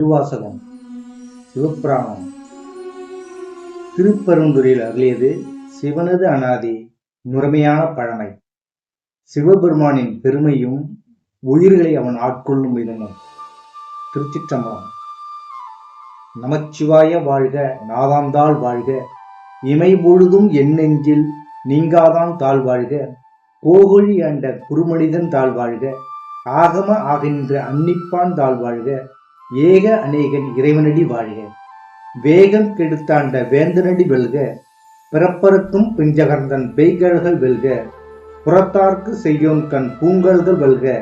திருவாசகம் சிவபுராணம் திருப்பெருந்துறையில் அருளியது சிவனது அனாதி முறைமையான பழமை. சிவபெருமானின் பெருமையும் உயிர்களை அவன் ஆட்கொள்ளும் விதமும். திருச்சிற்றம்பலம். நமச்சிவாய வாழ்க, நாதாந்தாள் வாழ்க, இமை பொழுதும் என் நெஞ்சில் நீங்காதான் தாழ் வாழ்க, கோகொழி ஆண்ட குறுமனிதன் தாழ் வாழ்க, ஆகம ஆகின்ற அன்னிப்பான் தாழ் வாழ்க, ஏக அநேகன் இறைவனடி வாழ்க, வேகம் கெடுத்தாண்ட வேந்தனடி வெல்க, பிறப்பறுக்கும் பிஞ்சகர்ந்தன் பெய்கழல்கள் வெல்க, புறத்தார்க்கு செய்யோன் கண் பூங்கல்கள் வெல்க,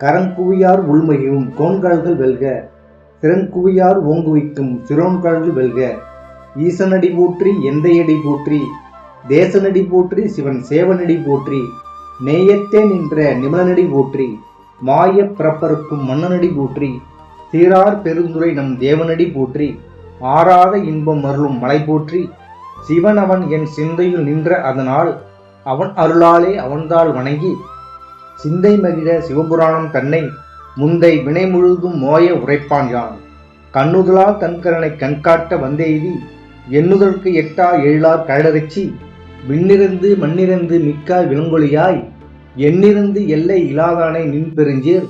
கரங்குவியார் உள்மையும் கோண்கல்கள் வெல்க, திறங்குவியார் ஓங்குவிக்கும் சிரோன்கல்கள் வெல்க, ஈசனடி போற்றி எந்தையடி போற்றி, தேசனடி போற்றி சிவன் சேவனடி போற்றி, நேயத்தே நின்ற நிமலனடி போற்றி, மாய பிறப்பறுக்கும் மன்னனடி போற்றி, சீரார் பெருந்துரை நம் தேவனடி போற்றி, ஆறாத இன்பம் அருளும் மலை போற்றி, சிவன் அவன் என் சிந்தையில் நின்ற அதனால் அவன் அருளாலே அவன்தாள் வணங்கி, சிந்தை மகிழ சிவபுராணம் தன்னை முந்தை வினை முழுதும் மோய உரைப்பான் யான், கண்ணுதலால் தன்கரனை கண்காட்ட வந்தெய்தி, எண்ணுதற்கு எட்டா எழிலார் கழலரிச்சி, விண்ணிறந்து மண்ணிறந்து மிக்காய் விலங்கொலியாய், எண்ணிறந்து எல்லை இலாதானை நின் பெருஞ்சீர்,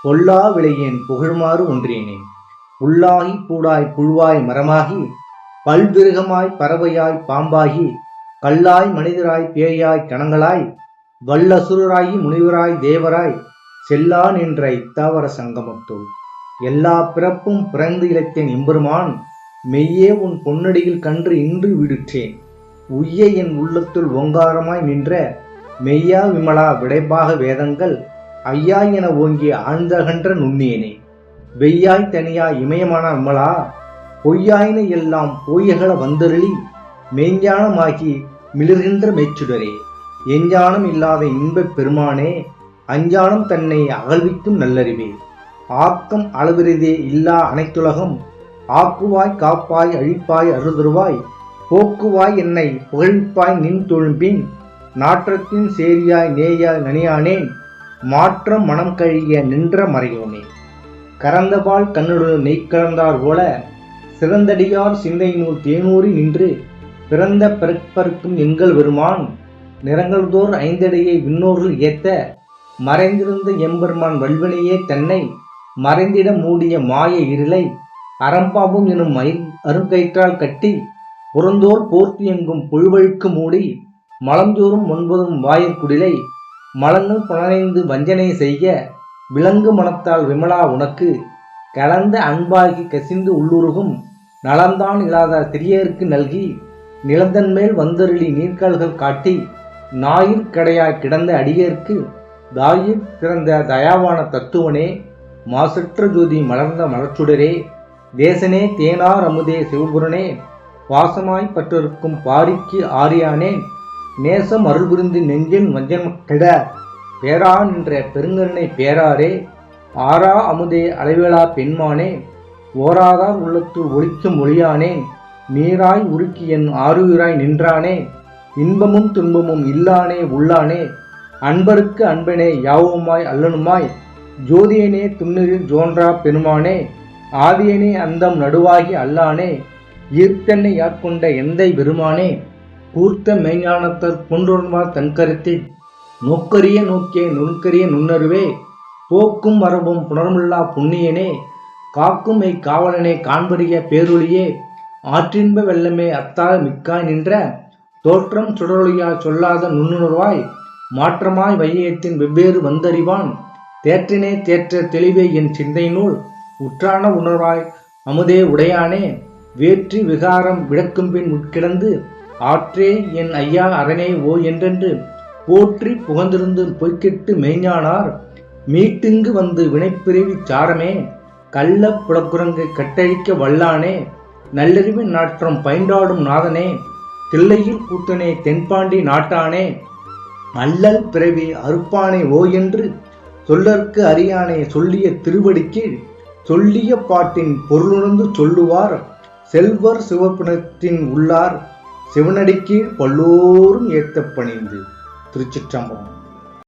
பொல்லா விளையேன் புகழ்மாறு ஒன்றியனே, புல்லாகி பூடாய் புழுவாய் மரமாகி, பல்விருகமாய் பறவையாய் பாம்பாகி, கல்லாய் மனிதராய் பேயாய் கணங்களாய், வல்லசுரராயி முனிவராய் தேவராய், செல்லா நின்ற இத்தாவர சங்கமத்துள் எல்லா பிறப்பும் பிறந்து இழைத்தேன் எம்பெருமான், மெய்யே உன் பொன்னடியில் கன்று இன்று விடுற்றேன், உய்ய என் உள்ளத்துள் ஓங்காரமாய் நின்ற மெய்யா விமலா விடைபாக வேதங்கள், ஐயா என ஓங்கிய ஆழ்ந்தகன்ற நுண்ணியனே, வெய்யாய் தனியாய் இமயமான விமலா, பொய்யாயின எல்லாம் போயகல வந்தருளி, மெய்ஞானமாகி மிளிர்கின்ற மெச்சுடரே, எஞ்ஞானம் இல்லாத இன்பப் பெருமானே, அஞ்ஞானம் தன்னை அகழ்விக்கும் நல்லறிவே, ஆக்கம் அளவிறதே இல்லா அனைத்துலகம், ஆக்குவாய் காப்பாய் அழிப்பாய் அருள்தருவாய், போக்குவாய் என்னை புகழ்விப்பாய் நின் தொழும்பின், நாற்றத்தின் சேரியாய் நேயாய் நனியானேன், மாற்றம் மனம் கழிய நின்ற மறையோனே, கறந்தபால் கண்ணுடன் நெய் கலந்தார் போல, சிறந்தடியார் சிந்தை நூல் தேனூறி நின்று, பிறந்த பிறப்பறுக்கும் எங்கள் பெருமான், நிறங்கள்தோர் ஐந்தடையை விண்ணோர்கள் ஏத்த, மறைந்திருந்த எம்பெருமான் வல்வினையே தன்னை, மறைந்திட மூடிய மாய இருளை, அறம்பாவும் எனும் அருங்கயிற்றால் கட்டி, புறந்தோர் போர்த்தி எங்கும் புழுவழுக்கு மூடி, மலஞ்சோறும் ஒன்பதும் வாயிற்குடிலை, மலங்கள் புலனைந்து வஞ்சனை செய்ய, விலங்கு மனத்தால் விமலா உனக்கு, கலந்த அன்பாகி கசிந்து உள்ளுருகும், நலந்தான் இல்லாத சிறியருக்கு நல்கி, நிலந்தன்மேல் வந்தருளி நீர்கால்கள் காட்டி, ஞாயிற்கடையாய் கிடந்த அடியேற்கு, தாயிற் சிறந்த தயாவான தத்துவனே, மாசற்ற ஜோதி மலர்ந்த மலர்ச்சுடரே, தேசனே தேனார் அமுதே சிவபுரனே, பாசமாய் பற்றிருக்கும் பாரிக்கு ஆரியானேன், நேசம் அருள் புரிந்து நெஞ்சின் வஞ்சன் கெட, பேரா நின்ற பெருங்கருணை பேராரே, ஆரா அமுதே அளவேளா பெண்மானே, ஓராதார் உள்ளத்துள் ஒளிக்கும் ஒளியானேன், நீராய் உருக்கி என் ஆருயிராய் நின்றானே, இன்பமும் துன்பமும் இல்லானே உள்ளானே, அன்பருக்கு அன்பனே யாவுமாய் அல்லனுமாய், ஜோதியனே துண்ணில் ஜோன்றா பெருமானே, ஆதியனே அந்தம் நடுவாகி அல்லானே, ஈர்த்தன்னை யாட்கொண்ட எந்தை பெருமானே, கூர்த்த மெய்ஞானத்தர் கொன்றுவார் தன் கருத்தில், நோக்கரிய நோக்கிய நுண்கரிய நுண்ணருவே, போக்கும் மரபும் புணர்முல்லா புண்ணியனே, காக்கும் மெய் காவலனே காண்பறிய பேரொழியே, ஆற்றின்ப வெள்ளமே அத்தால் மிக்காய் நின்ற, தோற்றம் சுடரொழியால் சொல்லாத நுண்ணுணர்வாய், மாற்றமாய் வையத்தின் வெவ்வேறு வந்தறிவான், தேற்றினே தேற்ற தெளிவே என் சிந்தை நூல், உற்றான உணர்வாய் அமுதே உடையானே, வேற்றி விகாரம் விளக்கும்பின் உட்கிடந்து, ஆற்றே என் ஐயா அரணே ஓ என்றென்று, போற்றி புகழ்ந்திருந்து பொய்க்கெட்டு மெய்ஞானார், மீட்டுங்கு வந்து வினைப்பிரிவி சாரமே, கள்ள புலக்குரங்கு கட்டழிக்க வல்லானே, நல்லறிவு நாற்றம் பயின்றாடும் நாதனே, தில்லையில் கூத்தனே தென்பாண்டி நாட்டானே, அல்லல் பிறவி அறுப்பானே ஓ என்று, சொல்லற்கு அறியானே சொல்லிய திருவடிக்கு, சொல்லிய பாட்டின் பொருளுணர்ந்து சொல்லுவார், செல்வர் சிவப்புணத்தின் உள்ளார், சிவனடிக்கீழ் பல்லோரும் ஏத்த பணிந்து. திருச்சிற்றம்பலம்.